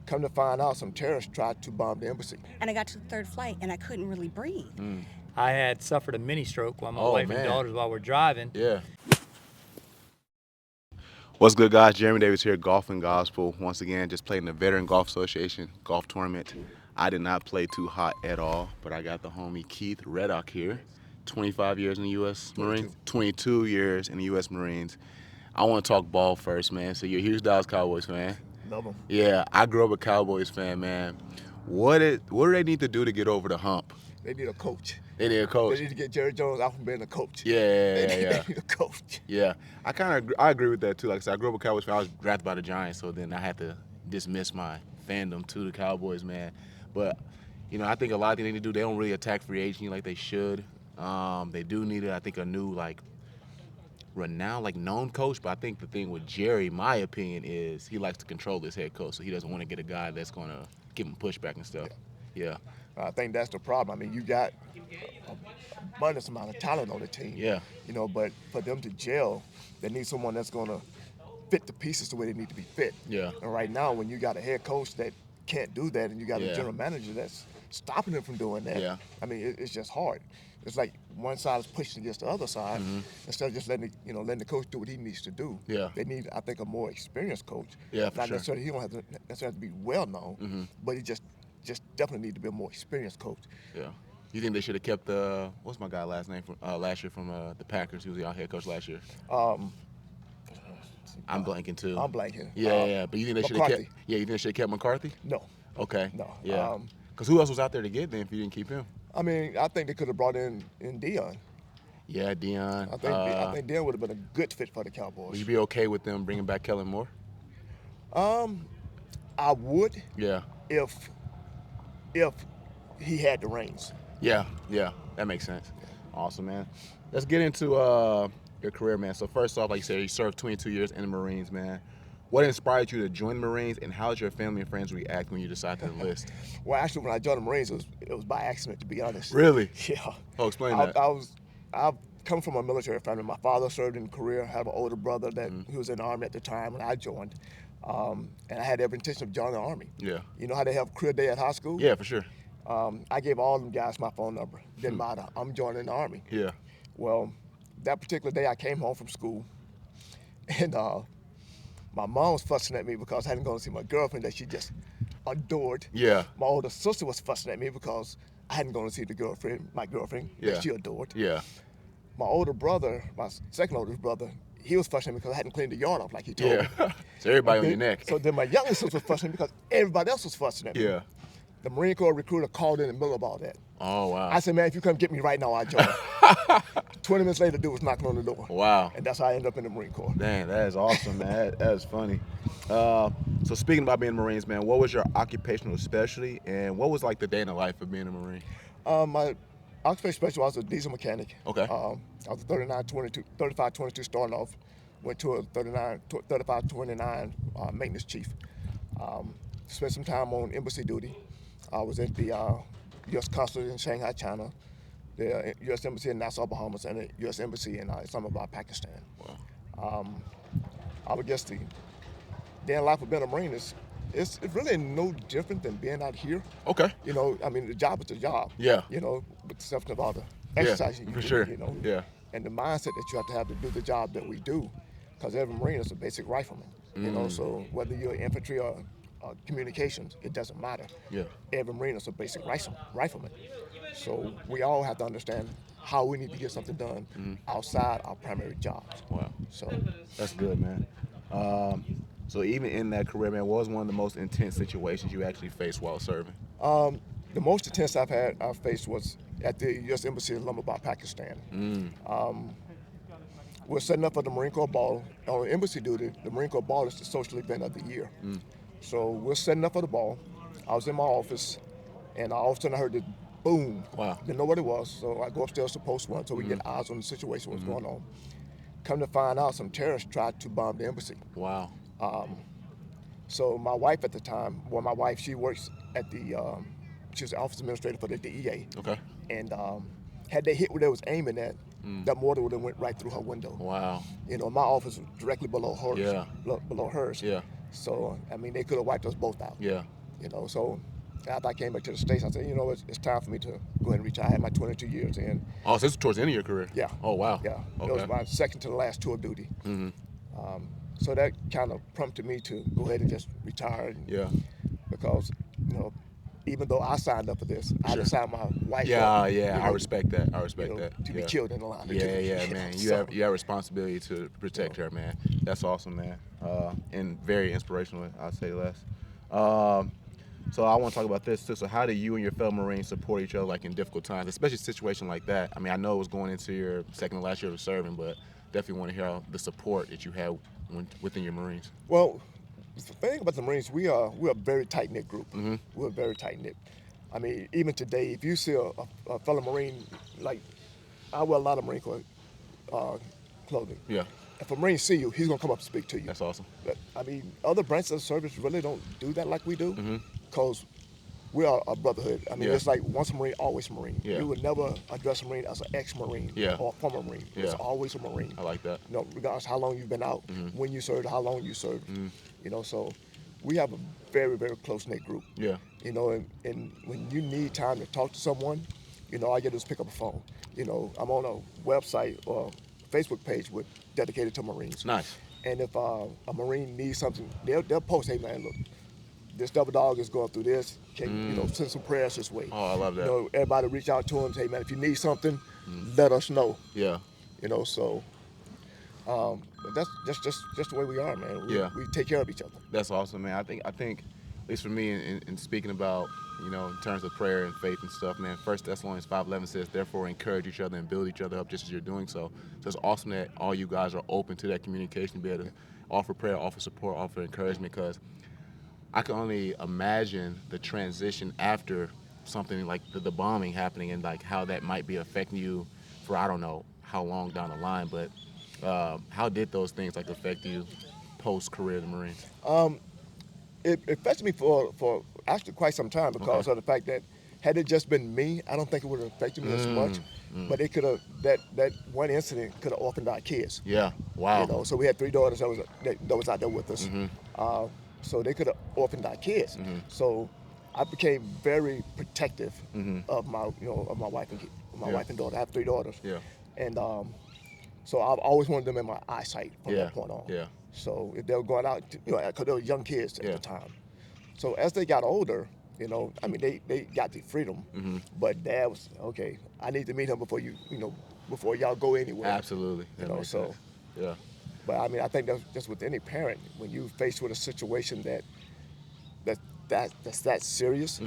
Come to find out, some terrorists tried to bomb the embassy. And I got to the third flight, and I couldn't really breathe. I had suffered a mini stroke while my Oh, wife man. and daughters while we're driving. Yeah. What's good, guys? Jeremy Davis here, Golfing Gospel. Once again, just playing the Veteran Golf Association Golf Tournament. I did not play too hot at all, but I got the homie Keith Reddock here. 25 years in the U.S. Marines. 22 years in the U.S. Marines. I want to talk ball first, man. So you're a huge Dallas Cowboys fan. Love them. Yeah, I grew up a Cowboys fan, man. What do they need to do to get over the hump? They need a coach. They need a coach. They need to get Jerry Jones out from being a coach. Yeah. They need a coach. Yeah, I agree with that too. Like I said, I grew up a Cowboys fan. I was drafted by the Giants, so then I had to dismiss my fandom to the Cowboys, man. But I think a lot of things they need to do. They don't really attack free agency like they should. They do need, I think, a new renowned, known coach. But I think the thing with Jerry, my opinion, is he likes to control his head coach, so he doesn't want to get a guy that's going to give him pushback and stuff. Yeah. I think that's the problem. I mean, you got an abundance amount of talent on the team. Yeah. But for them to gel, they need someone that's going to fit the pieces the way they need to be fit. Yeah. And right now, when you got a head coach that can't do that, and you got a general manager that's stopping them from doing that, I mean, it's just hard. It's like one side is pushing against the other side instead of just letting the coach do what he needs to do. Yeah. They need, I think, a more experienced coach. Yeah, for Not sure. necessarily, he don't have to necessarily be well known, but he just definitely need to be a more experienced coach. Yeah. You think they should have kept what's my guy last name from last year from the Packers? He was the head coach last year. I'm blanking too. I'm blanking. Yeah. But you think they should have McCarthy. kept? Yeah, you think they should have kept McCarthy? No. Okay. No. Yeah. Because who else was out there to get then if you didn't keep him? I mean, I think they could have brought in Dion. Yeah, Dion. I think Dion would have been a good fit for the Cowboys. Would you be okay with them bringing back Kellen Moore? I would. Yeah. If he had the reins. Yeah, that makes sense. Awesome, man. Let's get into your career, man. So first off, like you said, you served 22 years in the Marines, man. What inspired you to join the Marines, and how did your family and friends react when you decided to enlist? Well, actually, when I joined the Marines, it was by accident, to be honest. Really? Yeah. Oh, explain that. I've come from a military family. My father served in Korea. I have an older brother that he was in the Army at the time when I joined. And I had every intention of joining the Army. Yeah. You know how they have career day at high school? Yeah, for sure. I gave all them guys my phone number. Didn't matter. I'm joining the Army. Yeah. Well, that particular day I came home from school, and my mom was fussing at me because I hadn't gone to see my girlfriend that she just adored. Yeah. My older sister was fussing at me because I hadn't gone to see my girlfriend that she adored. Yeah. My older brother, my second oldest brother, he was fussing at me because I hadn't cleaned the yard off like he told me. So everybody on your neck. So then my youngest sister was fussing at me because everybody else was fussing at me. Yeah. The Marine Corps recruiter called in the middle of all that. Oh, wow. I said, man, if you come get me right now, I'll join. 20 minutes later, the dude was knocking on the door. Wow. And that's how I ended up in the Marine Corps. Dang, that is awesome, man. That is funny. So speaking about being Marines, man, what was your occupational specialty, and what was like the day in the life of being a Marine? My occupational specialty, I was a diesel mechanic. Okay. I was a 35-22 starting off. Went to a 35-29 maintenance chief. Spent some time on embassy duty. I was at the U.S. Consulate in Shanghai, China, the U.S. Embassy in Nassau, Bahamas, and the U.S. Embassy in Islamabad, Pakistan. Wow. I would guess the day in life of being a Marine it's really no different than being out here. Okay. I mean, the job is the job. Yeah. But something about the exercise you for do, sure. Yeah. And the mindset that you have to do the job that we do, because every Marine is a basic rifleman. So whether you're infantry or communications, it doesn't matter. Yeah. Every Marine is a basic rifleman. So we all have to understand how we need to get something done outside our primary jobs. Wow. So that's good, man. So even in that career, man, what was one of the most intense situations you actually faced while serving? The most intense I faced was at the U.S. Embassy in Islamabad, Pakistan. We're setting up for the Marine Corps Ball. On embassy duty, the Marine Corps Ball is the social event of the year. So we're setting up for the ball. I was in my office, and all of a sudden I heard this boom. Wow. Didn't know what it was, so I go upstairs to post one so we get eyes on the situation, what's going on. Come to find out, some terrorists tried to bomb the embassy. Wow. So my wife at the time, she works at she was the office administrator for the DEA. Okay. And had they hit where they was aiming at, that mortar would have went right through her window. Wow. My office was directly below hers. Yeah. Below hers. Yeah. So I mean, they could have wiped us both out. Yeah. You know, so after I came back to the States, I said, you know, it's time for me to go ahead and retire. I had my 22 years in. Oh, so this is towards the end of your career? Yeah. Oh, wow. Yeah. Okay. It was my second to the last tour of duty. Mm-hmm. So that kind of prompted me to go ahead and just retire. Yeah. Because, you know, even though I signed up for this, I Sure. didn't sign my wife Yeah, up, yeah, you I know, respect that. I respect you know, that. to yeah. be killed in the line. Yeah, yeah, You know, man. so- You have responsibility to protect her, man. That's awesome, man. And very inspirational, I'll say less. So I want to talk about this too. So how do you and your fellow Marines support each other, like in difficult times, especially a situation like that? I mean, I know it was going into your second to last year of serving, but definitely want to hear the support that you have within your Marines. Well, the thing about the Marines, we're a very tight-knit group. Mm-hmm. We're very tight-knit. I mean, even today, if you see a fellow Marine, like, I wear a lot of Marine clothing. Yeah, If a Marine see you, he's going to come up and speak to you. that's awesome. But, I mean, other branches of service really don't do that like we do, Mm-hmm. because we are a brotherhood. I mean, Yeah. it's like once a Marine, always a Marine. Yeah. We would never address a Marine as an ex-Marine Yeah. or a former Marine. Yeah. It's always a Marine. I like that. You know, regardless how long you've been out, Mm-hmm. when you served, how long you served. Mm-hmm. You know, so we have a very, very close-knit group. Yeah. You know, and when you need time to talk to someone, you know, all you gotta do is pick up a phone. You know, I'm on a website or Facebook page dedicated to Marines. Nice. And if a Marine needs something, they'll post, hey man, look, this double dog is going through this. Can you know, send some prayers this way. Oh, I love that. You know, everybody reach out to him, say, hey man, if you need something, let us know. Yeah. You know, so but that's just the way we are, man. Yeah. We take care of each other. That's awesome, man. I think at least for me, in speaking about, you know, in terms of prayer and faith and stuff, man, 1 Thessalonians 5:11 says, therefore encourage each other and build each other up just as you're doing so. So it's awesome that all you guys are open to that communication, be able to offer prayer, offer support, offer encouragement, because I can only imagine the transition after something like the bombing happening and like how that might be affecting you for I don't know how long down the line, but how did those things like affect you post-career in the Marines? It affected me for actually quite some time because of the fact that had it just been me, I don't think it would have affected me as much. But it could have that one incident could have orphaned our kids. Yeah. Wow. You know, so we had 3 daughters that was out there with us. So they could have orphaned our kids. So I became very protective of my wife and wife and daughter. I have 3 daughters. Yeah. And so I've always wanted them in my eyesight from that point on. Yeah. So if they were going out, you know, because they were young kids at Yeah. the time. So as they got older, you know, I mean, they got the freedom, but Dad was, okay, I need to meet him before before y'all go anywhere. Absolutely. You That know, makes so. sense. Yeah. But I mean, I think that's just with any parent, when you faced with a situation that's that serious,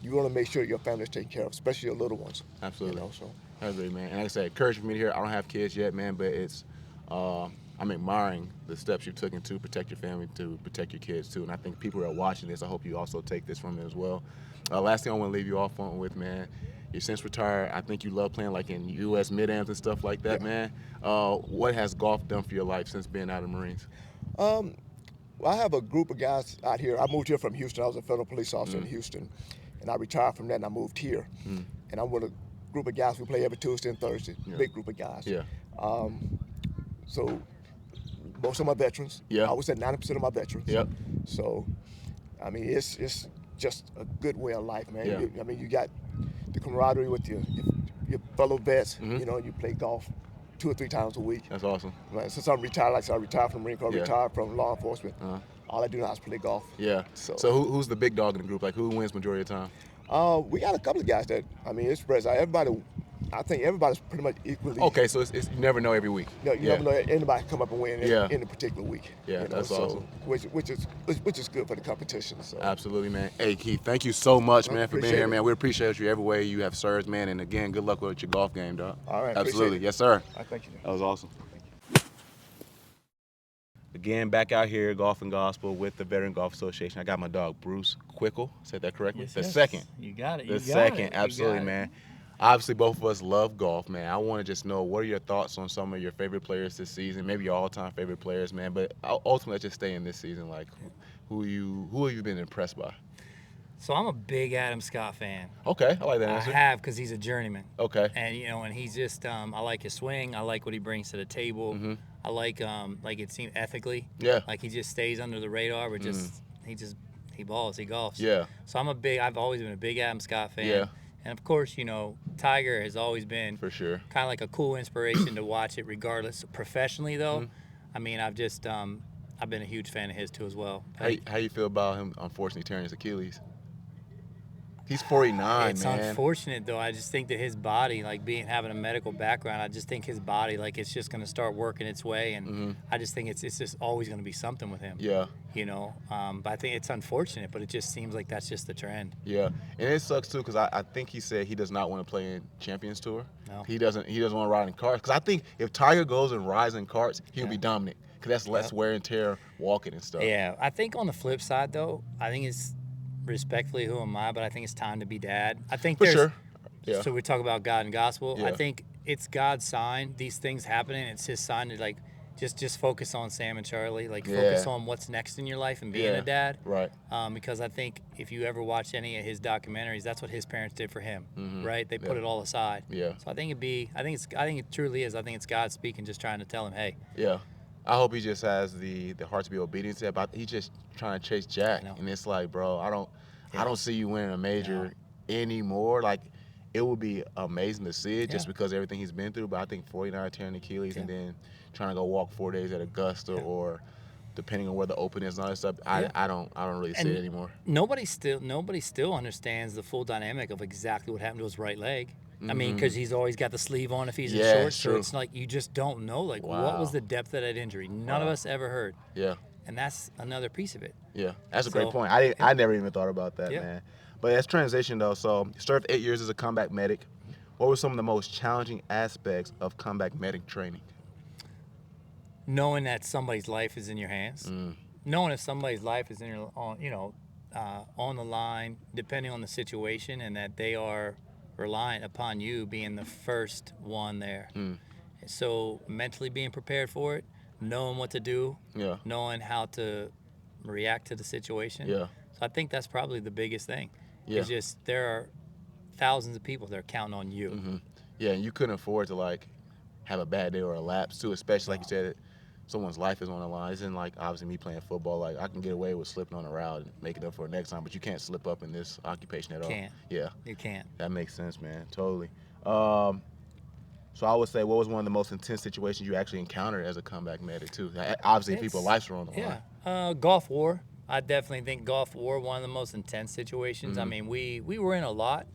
you want to make sure your family's taken care of, especially your little ones. Absolutely. You know, so. I agree, man. And like I said, courage for me to hear. I don't have kids yet, man, but it's I'm admiring the steps you've taken to protect your family, to protect your kids too. And I think people who are watching this, I hope you also take this from it as well. Last thing I want to leave you off on with, man. You're since retired. I think you love playing like in U.S. mid-ams and stuff like that, man. What has golf done for your life since being out of the Marines? Well, I have a group of guys out here. I moved here from Houston. I was a federal police officer in Houston, and I retired from that, and I moved here. And I'm with a group of guys. We play every Tuesday and Thursday. Big group of guys. Yeah. So most of my veterans. Yeah. I would say 90% of my veterans. Yep. So, I mean, it's just a good way of life, man. Yeah. I mean, you got the camaraderie with your fellow vets. You know, you play golf 2 or 3 times a week. That's awesome. Right. Since I'm retired, like I said, I retired from the Marine Corps, Yeah. retired from law enforcement. All I do now is play golf. Yeah. So who's the big dog in the group? Like who wins majority of the time? We got a couple of guys that, I mean, it's spreads out. I think everybody's pretty much equally. Okay, so it's you never know every week. You never know anybody come up and win in a particular week. Yeah, you know, that's awesome. Which is good for the competition. So. Absolutely, man. Hey, Keith, thank you so much, man, for being appreciate here, it. man. We appreciate you every way you have served, man. And again, good luck with your golf game, dog. All right, Absolutely. appreciate it. Yes, sir. I thank you. That was awesome. Again, back out here, Golf and Gospel with the Veteran Golf Association. I got my dog, Bruce Quickel. Said that correctly? Yes, the yes. second. You got it. The You got second, it. You absolutely, got it. man. Obviously, both of us love golf, man. I want to just know, what are your thoughts on some of your favorite players this season? Maybe your all-time favorite players, man. But ultimately, let's just stay in this season. Like, who have you been impressed by? So I'm a big Adam Scott fan. Okay, I like that I answer. have, because he's a journeyman. Okay. And and he's just I like his swing. I like what he brings to the table. like it seemed ethically. Yeah. Like he just stays under the radar, but he balls, he golfs. Yeah. So I've always been a big Adam Scott fan. Yeah. And of course, Tiger has always been For sure. kind of like a cool inspiration to watch it, regardless. Professionally, though, I mean, I've been a huge fan of his too as well. How you feel about him unfortunately tearing his Achilles? He's 49, It's man. unfortunate though. I just think that his body, like having a medical background, I just think his body, like it's just going to start working its way, and I just think it's just always going to be something with him. Yeah. But I think it's unfortunate, but it just seems like that's just the trend. Yeah, and it sucks too because I think he said he does not want to play in Champions Tour. No. He doesn't want to ride in carts because I think if Tiger goes and rides in carts, he'll be dominant because that's less wear and tear walking and stuff. Yeah, I think on the flip side though, I think it's respectfully, who am I? But I think it's time to be dad. I think For there's. sure. Yeah. So we talk about God and gospel. Yeah. I think it's God's sign. These things happening. It's His sign to like just focus on Sam and Charlie. Like focus on what's next in your life and being a dad. Right. Because I think if you ever watch any of his documentaries, that's what his parents did for him. Right? They put it all aside. Yeah. So I think it truly is. I think it's God speaking, just trying to tell him, hey. Yeah. I hope he just has the heart to be obedient to it, but he's just trying to chase Jack. And it's like, bro, I don't see you winning a major anymore. Like, it would be amazing to see it just because of everything he's been through. But I think 49 tearing Achilles and then trying to go walk 4 days at Augusta or depending on where the Open is and all that stuff, I don't really see it anymore. Nobody still understands the full dynamic of exactly what happened to his right leg. I mean, because he's always got the sleeve on if he's in shorts. So it's like you just don't know, like, what was the depth of that injury? None of us ever heard. Yeah. And that's another piece of it. Yeah, that's a great point. I never even thought about that, man. But let's transition, though. So you served 8 years as a combat medic. What were some of the most challenging aspects of combat medic training? Knowing that somebody's life is in your hands. Knowing if somebody's life is on the line, depending on the situation, and that they are reliant upon you being the first one there. So mentally being prepared for it, knowing what to do, knowing how to react to the situation. Yeah. So I think that's probably the biggest thing. It's just there are thousands of people that are counting on you. Yeah, and you couldn't afford to like have a bad day or a lapse too, especially like you said, someone's life is on the line. It's like obviously me playing football, like I can get away with slipping on a route and make it up for next time, but you can't slip up in this occupation at all. Can't. Yeah. You can't. That makes sense, man. Totally. So I would say, what was one of the most intense situations you actually encountered as a combat medic too? Obviously, people's lives were on the line. Yeah. Gulf War. I definitely think Gulf War, one of the most intense situations. I mean, we were in a lot,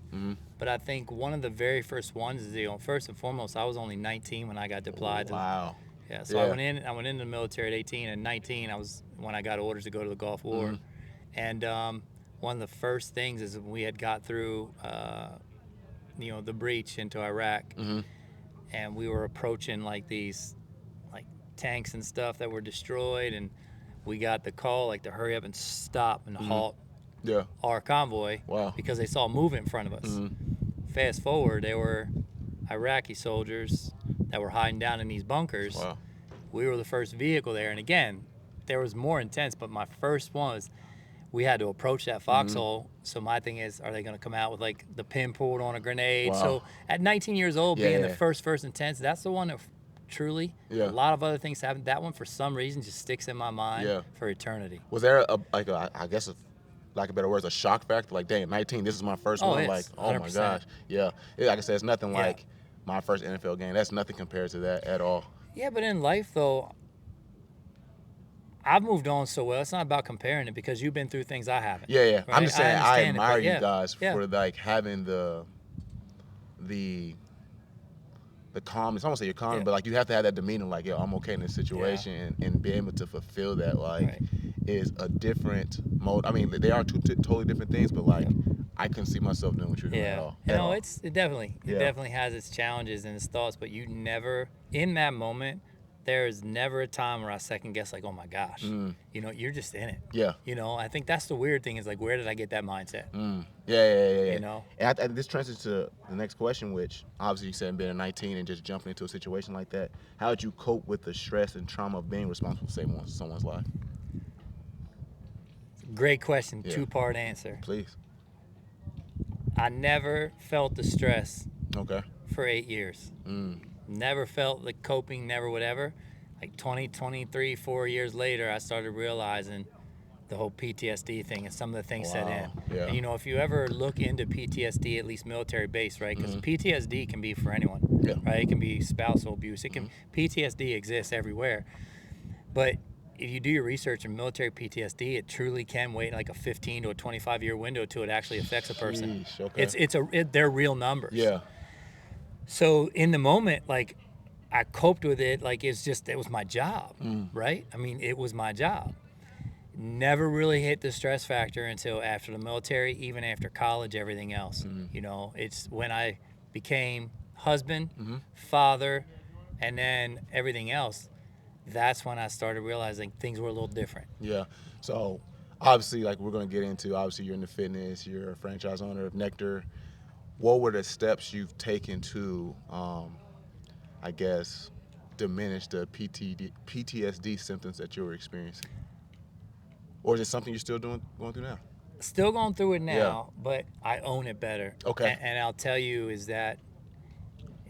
but I think one of the very first ones is, first and foremost, I was only 19 when I got deployed. Wow. Yeah, so I went into the military at 18, and 19 I was when I got orders to go to the Gulf War. And one of the first things is we had got through the breach into Iraq, and we were approaching like these like tanks and stuff that were destroyed, and we got the call to hurry up and stop and halt our convoy because they saw movement in front of us. Fast forward, there were Iraqi soldiers that were hiding down in these bunkers. Wow. We were the first vehicle there, and again, there was more intense, but my first one was we had to approach that foxhole. So my thing is, are they going to come out with like the pin pulled on a grenade? Wow. So at 19 years old, being the first intense, that's the one that truly, a lot of other things happened. That one, for some reason, just sticks in my mind for eternity. Was there I guess, lack of better words, a shock factor? Like, dang, 19, this is my first one. Like, oh 100%. my gosh. Yeah. Like I said, it's nothing like my first NFL game. That's nothing compared to that at all. Yeah, but in life, though, I've moved on so well. It's not about comparing it because you've been through things I haven't. Yeah, yeah. Right? I'm just saying I admire you yeah, guys for like having the calmness. I won't say you're calm, but like you have to have that demeanor, like, yo, I'm okay in this situation, and be able to fulfill that, like, is a different mode. I mean, they are two totally different things, but like, I couldn't see myself doing what you're doing at all. It definitely has its challenges and its thoughts, but you never, in that moment, there is never a time where I second guess, like, oh my gosh, you're just in it. Yeah. I think that's the weird thing is like, where did I get that mindset? Yeah. And this translates to the next question, which obviously you said being 19 and just jumping into a situation like that. How did you cope with the stress and trauma of being responsible for someone's life? Great question. Yeah. Two-part answer. Please. I never felt the stress. Okay. For 8 years. Never felt the coping, never whatever. like 20, 23, 4 years later, I started realizing the whole PTSD thing and some of the things set in. Yeah. And, you know, if you ever look into PTSD, at least military based, right? Because PTSD can be for anyone, Yeah. right? It can be spousal abuse. It can PTSD exists everywhere. But if you do your research in military PTSD, it truly can wait like a 15 to a 25-year window till it actually affects a person. Sheesh, okay. They're real numbers. Yeah. So in the moment, like, I coped with it like it was my job, right? I mean, it was my job. Never really hit the stress factor until after the military, even after college, everything else. You know, it's when I became husband, father, and then everything else. That's when I started realizing things were a little different. Yeah. So obviously, like we're going to get into, obviously you're into fitness, you're a franchise owner of Nectar. What were the steps you've taken to, I guess, diminish the PTSD symptoms that you were experiencing? Or is it something you're still going through now? Still going through it now, but I own it better. Okay. And I'll tell you is that,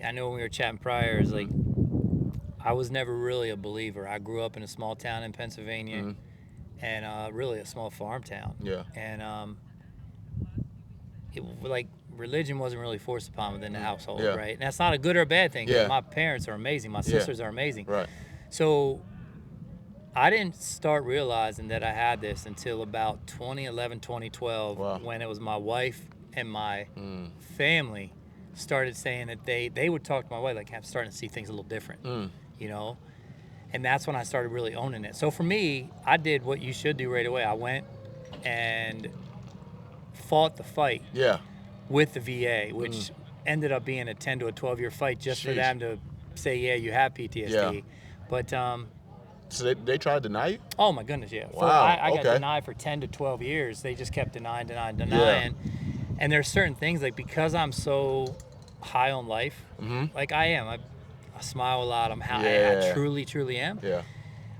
I know when we were chatting prior, is like, I was never really a believer. I grew up in a small town in Pennsylvania and really a small farm town. Yeah. And like religion wasn't really forced upon within the household, right? And that's not a good or a bad thing. 'Cause my parents are amazing. My sisters are amazing. Right. So I didn't start realizing that I had this until about 2011, 2012, when it was my wife and my family started saying that they would talk to my wife like, I'm starting to see things a little different, you know? And that's when I started really owning it. So for me, I did what you should do right away. I went and fought the fight with the VA, which ended up being a 10 to a 12-year fight just for them to say, yeah, you have PTSD. But so they tried to deny you? oh my goodness, yeah. Wow. I got denied for 10 to 12 years. They just kept denying. And there's certain things, like, because I'm so high on life, like I am. I smile a lot. I'm I truly am. Yeah.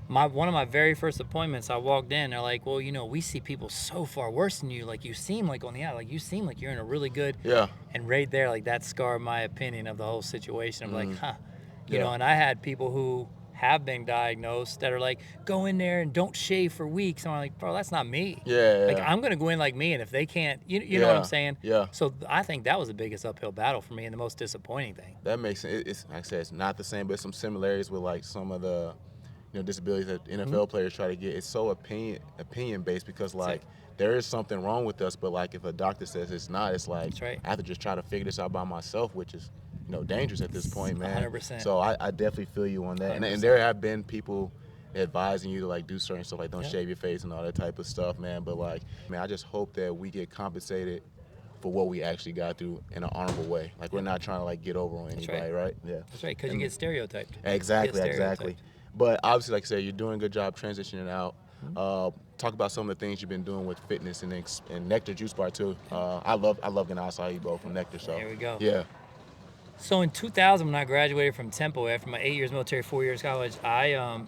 One of my very first appointments, I walked in. They're like, well, you know, we see people so far worse than you. Like, you seem like on the out. Like, you seem like you're in a really good. Yeah. And right there, like, that scarred my opinion of the whole situation. I'm like, you know. And I had people who have been diagnosed that are like, go in there and don't shave for weeks. And I'm like, bro, that's not me. Like, I'm gonna go in like me, and if they can't, you know what I'm saying? Yeah. So I think that was the biggest uphill battle for me and the most disappointing thing. That makes sense. It's like I said, it's not the same, but some similarities with like some of the, you know, disabilities that NFL players try to get. It's so opinion based because like there is something wrong with us, but like if a doctor says it's not, it's like I have to just try to figure this out by myself, which is, you know, dangerous at this point, man. 100%. So I definitely feel you on that. And there have been people advising you to like do certain stuff, like don't shave your face and all that type of stuff, man. But like, man, I just hope that we get compensated for what we actually got through in an honorable way. Like we're not trying to like get over on anybody, right? Yeah. That's right, because you get stereotyped. Exactly. But obviously, like I said, you're doing a good job transitioning out. Talk about some of the things you've been doing with fitness and Nectar Juice Bar too. I love getting outside you both from Nectar. So there we go. Yeah. So in 2000, when I graduated from Temple after my 8 years military, 4 years college, I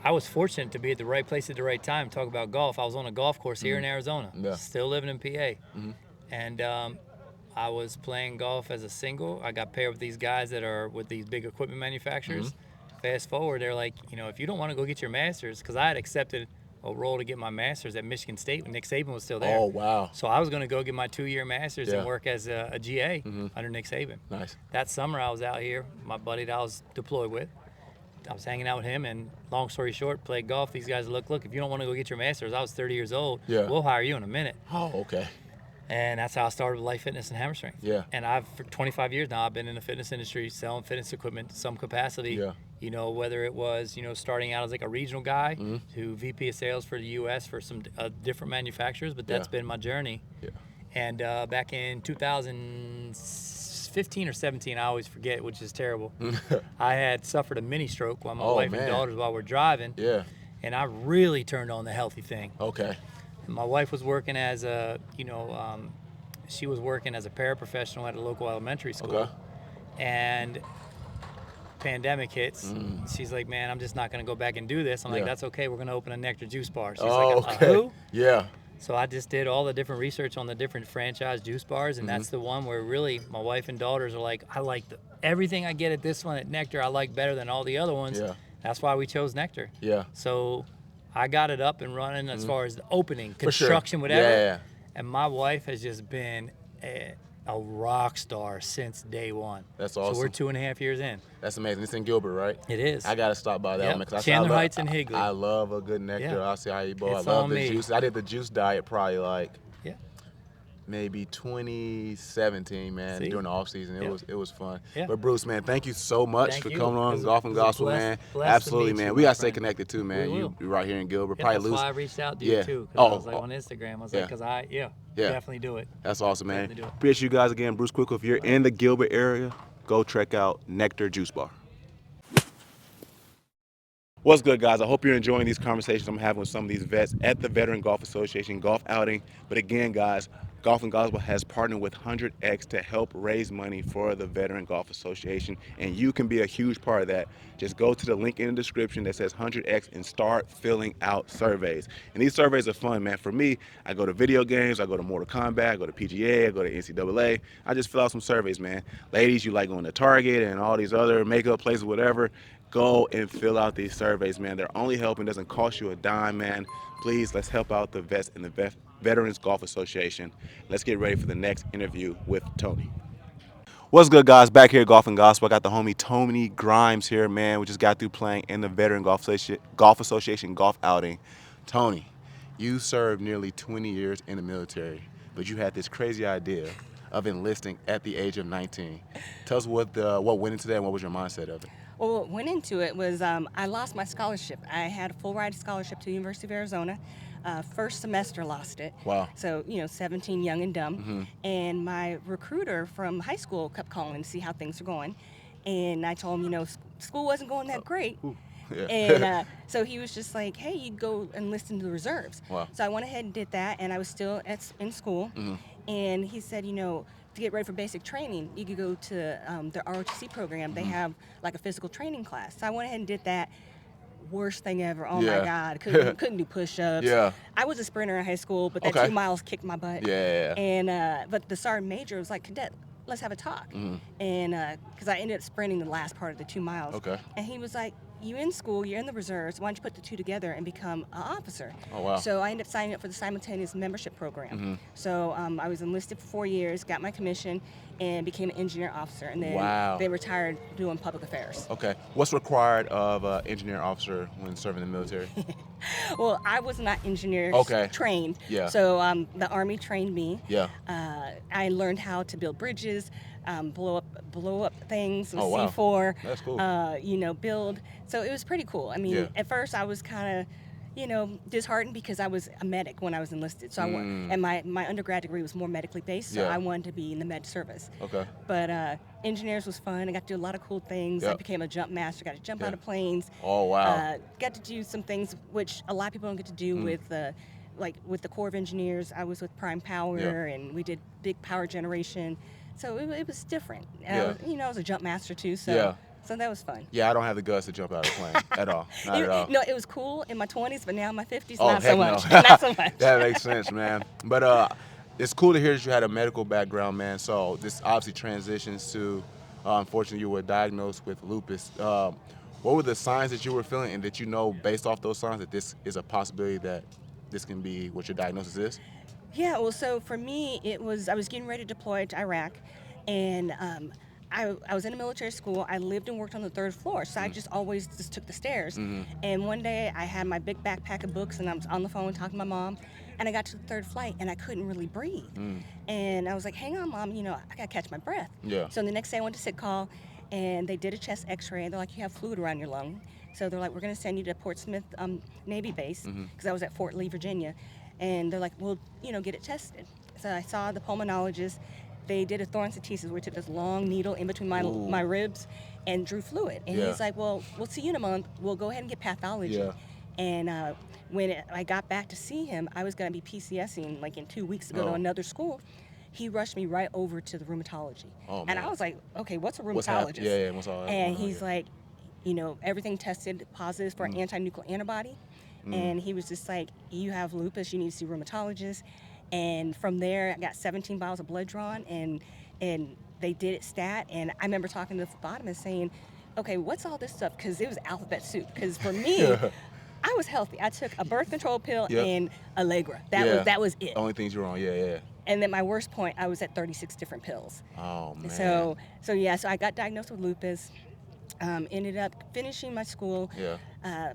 was fortunate to be at the right place at the right time. Talk about golf. I was on a golf course here in Arizona, still living in PA. And I was playing golf as a single. I got paired with these guys that are with these big equipment manufacturers. Fast forward, they're like, you know, if you don't want to go get your master's, because I had accepted a role to get my master's at Michigan State when Nick Saban was still there. Oh, wow. So I was going to go get my 2-year master's and work as a GA under Nick Saban. Nice. That summer I was out here, my buddy that I was deployed with, I was hanging out with him, and long story short, played golf. These guys look, if you don't want to go get your master's, I was 30 years old, we'll hire you in a minute. Oh, okay. And that's how I started with Life Fitness and Hammer Strength. Yeah. And for 25 years now, I've been in the fitness industry, selling fitness equipment to some capacity. Yeah. You know, whether it was, you know, starting out as like a regional guy to VP of sales for the U.S. for some different manufacturers, but that's been my journey. Yeah. And back in 2015 or 17, I always forget, which is terrible. I had suffered a mini stroke while my wife and daughters while we're driving. Yeah. And I really turned on the healthy thing. Okay. My wife was working as a, she was working as a paraprofessional at a local elementary school. Okay. And pandemic hits. She's like, man, I'm just not going to go back and do this. I'm like, that's okay. We're going to open a Nectar Juice Bar. She's like, who? Yeah. So I just did all the different research on the different franchise juice bars, and that's the one where really my wife and daughters are like, I like everything I get at this one at Nectar, I like better than all the other ones. Yeah. That's why we chose Nectar. Yeah. So I got it up and running as far as the opening, For sure. construction, whatever. Yeah. And my wife has just been a rock star since day one. That's awesome. So we're 2.5 years in. That's amazing. It's in Gilbert, right? It is. I gotta stop by that Yep. one because Chandler I Heights and Higley. I love a good nectar. Yeah. I'll see how you bowl. I It's love on the me. juice. I did the juice diet probably like Yeah. maybe 2017, man, See? during the off season. Yeah. It was fun. Yeah. But Bruce, man, thank you so much Thank for you. coming It on was a- Golf and it was a Gospel, man. blessed to Absolutely, meet man. you, We my gotta stay friend. connected too, man. We You will. you're right here in Gilbert. Yeah, Probably that's lose. why I reached out to you Yeah. too. 'Cause Oh, I was like on Instagram. I was like, because definitely do it. That's awesome, man. Definitely do it. Appreciate you guys again. Bruce Quickel, if you're in the Gilbert area, go check out Nectar Juice Bar. What's good, guys? I hope you're enjoying these conversations I'm having with some of these vets at the Veteran Golf Association golf outing. But again, guys, Golf and Gospel has partnered with HundredX to help raise money for the Veteran Golf Association, and you can be a huge part of that. Just go to the link in the description that says HundredX and start filling out surveys. And these surveys are fun, man. For me, I go to video games, I go to Mortal Kombat, I go to PGA, I go to NCAA. I just fill out some surveys, man. Ladies, you like going to Target and all these other makeup places, whatever. Go and fill out these surveys, man. They're only helping, doesn't cost you a dime, man. Please, let's help out the vets in the Veterans Golf Association. Let's get ready for the next interview with Toni. What's good, guys? Back here at Golf and Gospel. I got the homie Toni Grimes here, man. We just got through playing in the Veteran Golf Association golf outing. Toni, you served nearly 20 years in the military, but you had this crazy idea of enlisting at the age of 19. Tell us what went into that and what was your mindset of it? Well, what went into it was I lost my scholarship. I had a full ride scholarship to the University of Arizona. First semester lost it. Wow. So, 17, young and dumb. And my recruiter from high school kept calling to see how things were going. And I told him, school wasn't going that great. Yeah. And so he was just like, hey, you go enlist into the reserves. Wow. So I went ahead and did that, and I was still in school. And he said, to get ready for basic training, you could go to the ROTC program. They have like a physical training class. So I went ahead and did that. Worst thing ever. Oh Yeah. my God. Couldn't do push-ups. Yeah. I was a sprinter in high school, but that Okay. 2 miles kicked my butt. Yeah. And but the sergeant major was like, cadet, let's have a talk. And because I ended up sprinting the last part of the 2 miles. Okay. And he was like, you in school, you're in the reserves, why don't you put the two together and become an officer? Oh, wow. So I ended up signing up for the simultaneous membership program. So I was enlisted for 4 years, got my commission, and became an engineer officer. And then Wow. they retired doing public affairs. Okay. What's required of an engineer officer when serving in the military? Well, I was not engineer Okay. trained. Yeah. So the Army trained me. Yeah. I learned how to build bridges, blow up things with Oh, wow. C4. That's cool. Build. So it was pretty cool. I mean, Yeah. at first I was kind of, disheartened because I was a medic when I was enlisted. So and my undergrad degree was more medically based. So Yeah. I wanted to be in the med service. Okay. But engineers was fun. I got to do a lot of cool things. I Yep. became a jump master. Got to jump Yeah. out of planes. Oh, wow. Got to do some things which a lot of people don't get to do with with the Corps of Engineers. I was with Prime Power, Yeah. and we did big power generation. So it was different. Yeah. I was a jump master too. So Yeah. so that was fun. Yeah, I don't have the guts to jump out of a plane at all. Not at all. No, it was cool in my 20s, but now in my 50s, Oh, not so heck much. no. Not so much. That makes sense, man. But it's cool to hear that you had a medical background, man. So this obviously transitions to, unfortunately, you were diagnosed with lupus. What were the signs that you were feeling, and that based off those signs that this is a possibility that this can be what your diagnosis is? Yeah, well, so for me, I was getting ready to deploy to Iraq, and I was in a military school. I lived and worked on the 3rd floor, so I just always just took the stairs. And one day I had my big backpack of books, and I was on the phone talking to my mom, and I got to the 3rd flight, and I couldn't really breathe. And I was like, hang on, Mom, I gotta catch my breath. Yeah. So the next day I went to sick call, and they did a chest x-ray, and they're like, you have fluid around your lung. So they're like, we're gonna send you to Portsmouth Navy base, because I was at Fort Lee, Virginia. And they're like, well, get it tested. So I saw the pulmonologist. They did a thoracentesis where we took this long needle in between my ribs and drew fluid. And Yeah. he's like, well, we'll see you in a month. We'll go ahead and get pathology. Yeah. And when I got back to see him, I was going to be PCSing like in 2 weeks to go to another school. He rushed me right over to the rheumatology. Oh, and man. I was like, okay, what's a What's rheumatologist? Yeah, what's all that? And he's like, everything tested positive for an anti-nuclear antibody. And he was just like, you have lupus, you need to see a rheumatologist. And from there, I got 17 bottles of blood drawn, and they did it stat. And I remember talking to the phlebotomist saying, okay, what's all this stuff? Because it was alphabet soup. Because for me, I was healthy. I took a birth control pill Yep. and Allegra. Yeah. That was it. Only things you were on. Yeah. And then my worst point, I was at 36 different pills. Oh man. So I got diagnosed with lupus. Ended up finishing my school. Yeah.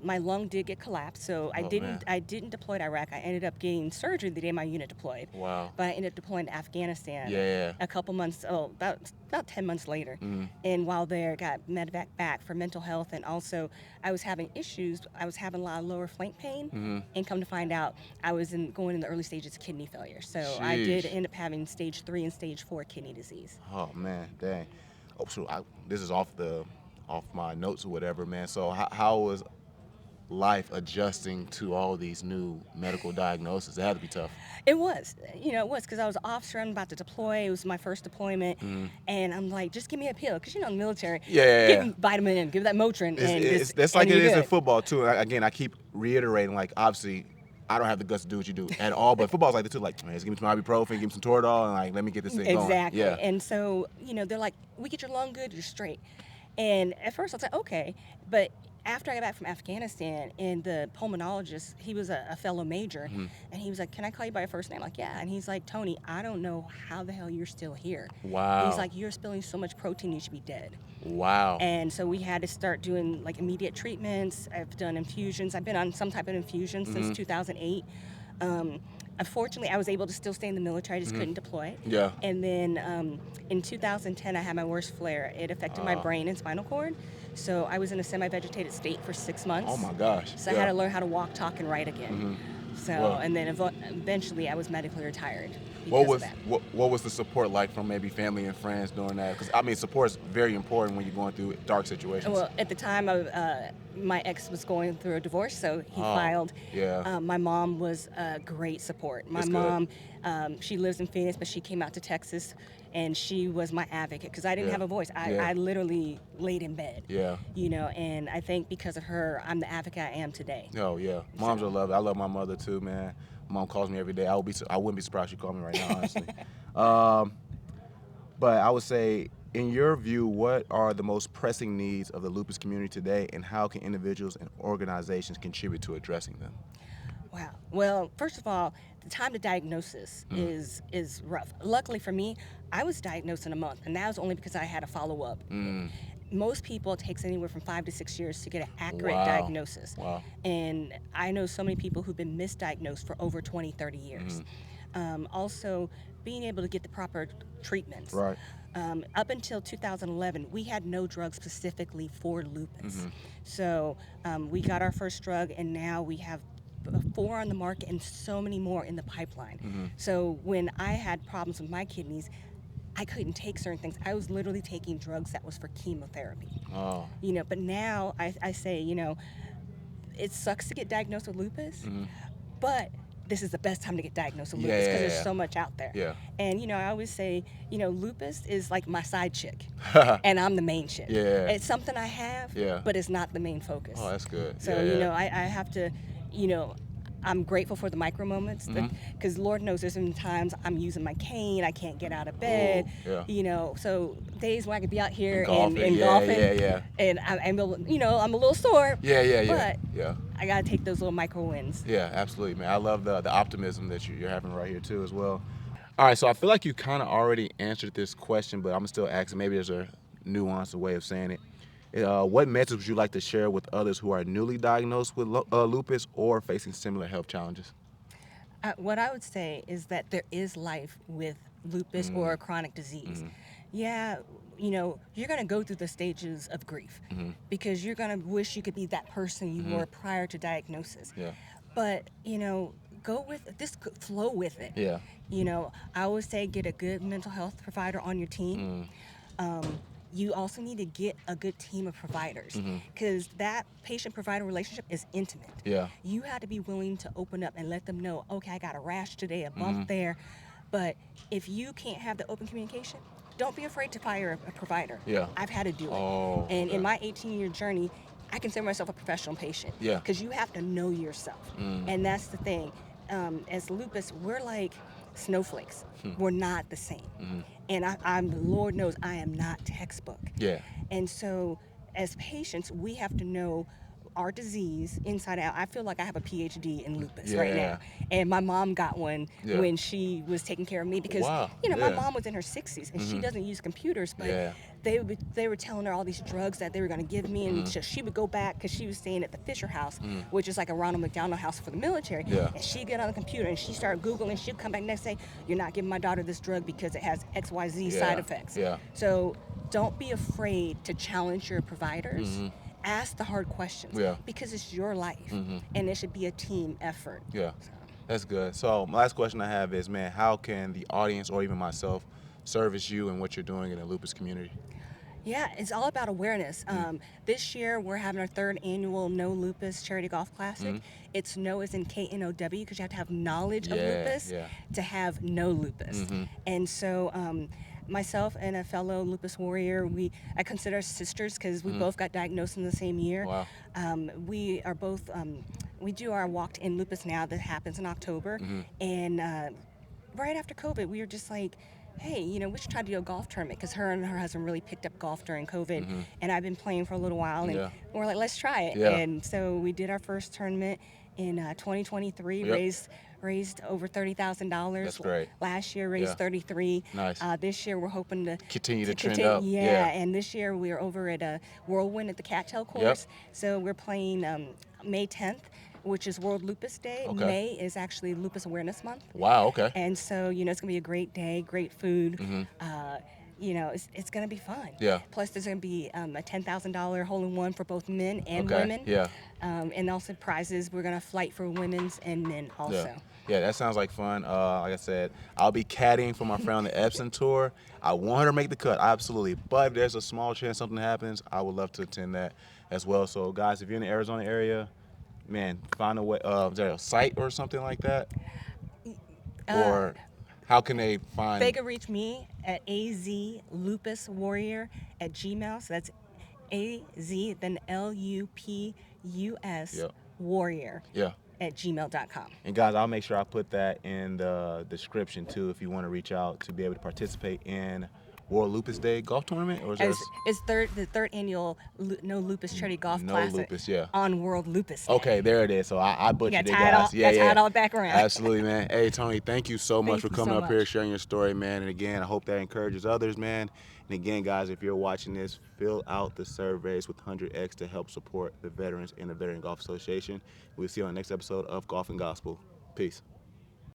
My lung did get collapsed, so I didn't deploy to Iraq. I ended up getting surgery the day my unit deployed. Wow. But I ended up deploying to Afghanistan. Yeah. A couple months, about 10 months later. And while there, got medevac back for mental health, and also I was having issues. I was having a lot of lower flank pain, and come to find out, I was going in the early stages of kidney failure. So I did end up having stage 3 and stage 4 kidney disease. Oh man, dang. Oh, so this is off my notes or whatever, man. So how was life adjusting to all these new medical diagnoses? It had to be tough. It was, because I was an officer. I'm about to deploy. It was my first deployment, and I'm like, just give me a pill, because in the military, give me vitamin M, give that Motrin, That's like it is in football too. Again, I keep reiterating, like, obviously, I don't have the guts to do what you do at all, but football's like that too. Like, man, just give me some ibuprofen, give me some Toradol, and like, let me get this thing going. Exactly. Yeah. And so, they're like, we get your lung good, you're straight. And at first I was like, okay, but after I got back from Afghanistan, and the pulmonologist, he was a fellow major, and he was like, can I call you by your first name? Like, yeah. And he's like, Toni, I don't know how the hell you're still here. Wow. He's like, you're spilling so much protein, you should be dead. Wow. And so we had to start doing like immediate treatments. I've done infusions. I've been on some type of infusion since 2008. Unfortunately, I was able to still stay in the military. I just couldn't deploy. Yeah. And then in 2010, I had my worst flare. It affected my brain and spinal cord. So I was in a semi-vegetated state for 6 months. Oh my gosh. So I had to learn how to walk, talk, and write again. So, Wow. and then eventually I was medically retired What because of that. what was the support like from maybe family and friends during that? Because I mean, support is very important when you're going through dark situations. Well, at the time, my ex was going through a divorce, so he filed. Yeah. My mom was great support. My That's mom, she lives in Phoenix, but she came out to Texas, and she was my advocate because I didn't have a voice. I literally laid in bed. Yeah. And I think because of her, I'm the advocate I am today. Oh yeah, moms are love. I love my mother too, man. Mom calls me every day. I wouldn't be surprised she called me right now, honestly. But I would say, in your view, what are the most pressing needs of the lupus community today, and how can individuals and organizations contribute to addressing them? Wow. Well, first of all, the time to diagnosis is rough. Luckily for me, I was diagnosed in a month, and that was only because I had a follow-up. Most people, it takes anywhere from 5 to 6 years to get an accurate diagnosis. Wow. And I know so many people who've been misdiagnosed for over 20, 30 years. Also, being able to get the proper treatments. Right. Up until 2011, we had no drug specifically for lupus. So we got our first drug, and now we have 4 on the market and so many more in the pipeline. So when I had problems with my kidneys, I couldn't take certain things. I was literally taking drugs that was for chemotherapy. Oh. But now I say, it sucks to get diagnosed with lupus, but this is the best time to get diagnosed with lupus because there's so much out there. Yeah. And I always say, lupus is like my side chick, and I'm the main chick. Yeah. It's something I have, but it's not the main focus. Oh, that's good. So I have to, I'm grateful for the micro moments because Lord knows there's been times I'm using my cane, I can't get out of bed. So days when I could be out here and golfing, and I'm a little sore. But I gotta take those little micro wins. Yeah, absolutely, man. I love the optimism that you're having right here too as well. All right, so I feel like you kind of already answered this question, but I'm still asking. Maybe there's a nuanced way of saying it. What message would you like to share with others who are newly diagnosed with lupus or facing similar health challenges? What I would say is that there is life with lupus or a chronic disease. Yeah, you're going to go through the stages of grief because you're going to wish you could be that person you were prior to diagnosis. Yeah. But, go with it. Just flow with it. Yeah. I always say get a good mental health provider on your team. You also need to get a good team of providers because that patient-provider relationship is intimate. Yeah. You have to be willing to open up and let them know, okay, I got a rash today, a bump there. But if you can't have the open communication, don't be afraid to fire a provider. Yeah. I've had to do it. Oh, and in my 18-year journey, I consider myself a professional patient. Yeah. Because you have to know yourself. And that's the thing. As lupus, we're like snowflakes. We're not the same. And I'm Lord knows I am not textbook. Yeah. And so as patients, we have to know our disease inside out. I feel like I have a PhD in lupus right Yeah. now, and my mom got one Yeah. when she was taking care of me because Wow. my Yeah. mom was in her 60s and she doesn't use computers, but Yeah. they were telling her all these drugs that they were going to give me, and so she would go back because she was staying at the Fisher House, which is like a Ronald McDonald House for the military. Yeah. And she'd get on the computer and she started Googling, and she'd come back next day, you're not giving my daughter this drug because it has XYZ side effects. Yeah. So don't be afraid to challenge your providers. Ask the hard questions Yeah. because it's your life, and it should be a team effort. Yeah, that's good. So my last question I have is, man, how can the audience or even myself service you and what you're doing in the lupus community? Yeah, it's all about awareness. This year we're having our 3rd annual No Lupus Charity Golf Classic. It's No as in KNOW because you have to have knowledge of lupus to have no lupus. And so myself and a fellow lupus warrior, I consider us sisters because we both got diagnosed in the same year. Wow. We are both, we do our Walked in Lupus Now that happens in October. And right after COVID, we were just like, hey, we should try to do a golf tournament because her and her husband really picked up golf during COVID. And I've been playing for a little while, and we're like, let's try it. Yeah. And so we did our first tournament in 2023, raised over $30,000. That's great. Last year raised 33. Nice. This year we're hoping to Continue to trend continue, up. Yeah, and this year we are over at Whirlwind at the Cattail course. So we're playing May 10th, which is World Lupus Day. Okay. May is actually Lupus Awareness Month. Wow, okay. And so, it's going to be a great day, great food. It's going to be fun. Yeah. Plus, there's going to be a $10,000 hole-in-one for both men and Okay, women. yeah. And also prizes. We're going to flight for women's and men also. Yeah, that sounds like fun. Like I said, I'll be caddying for my friend on the Epson tour. I want her to make the cut, absolutely. But if there's a small chance something happens, I would love to attend that as well. So, guys, if you're in the Arizona area, man, find a way. Is there a site or something like that? Or how can they find? They can reach me at azlupuswarrior@gmail. So that's AZ, then LUPUS warrior at gmail.com. And guys, I'll make sure I put that in the description too if you want to reach out to be able to participate in World Lupus Day Golf Tournament, or is that It's the third annual No Lupus Charity Golf No Classic Lupus, yeah. on World Lupus Day. Okay, there it is. So I butchered it, tie it guys. all- gotta tie it all back around. Absolutely, man. Hey, Toni, thank you so much Thank for you coming so up here, much. sharing your story, man. And again, I hope that encourages others, man. And again, guys, if you're watching this, fill out the surveys with HundredX to help support the veterans and the Veteran Golf Association. We'll see you on the next episode of Golf and Gospel. Peace.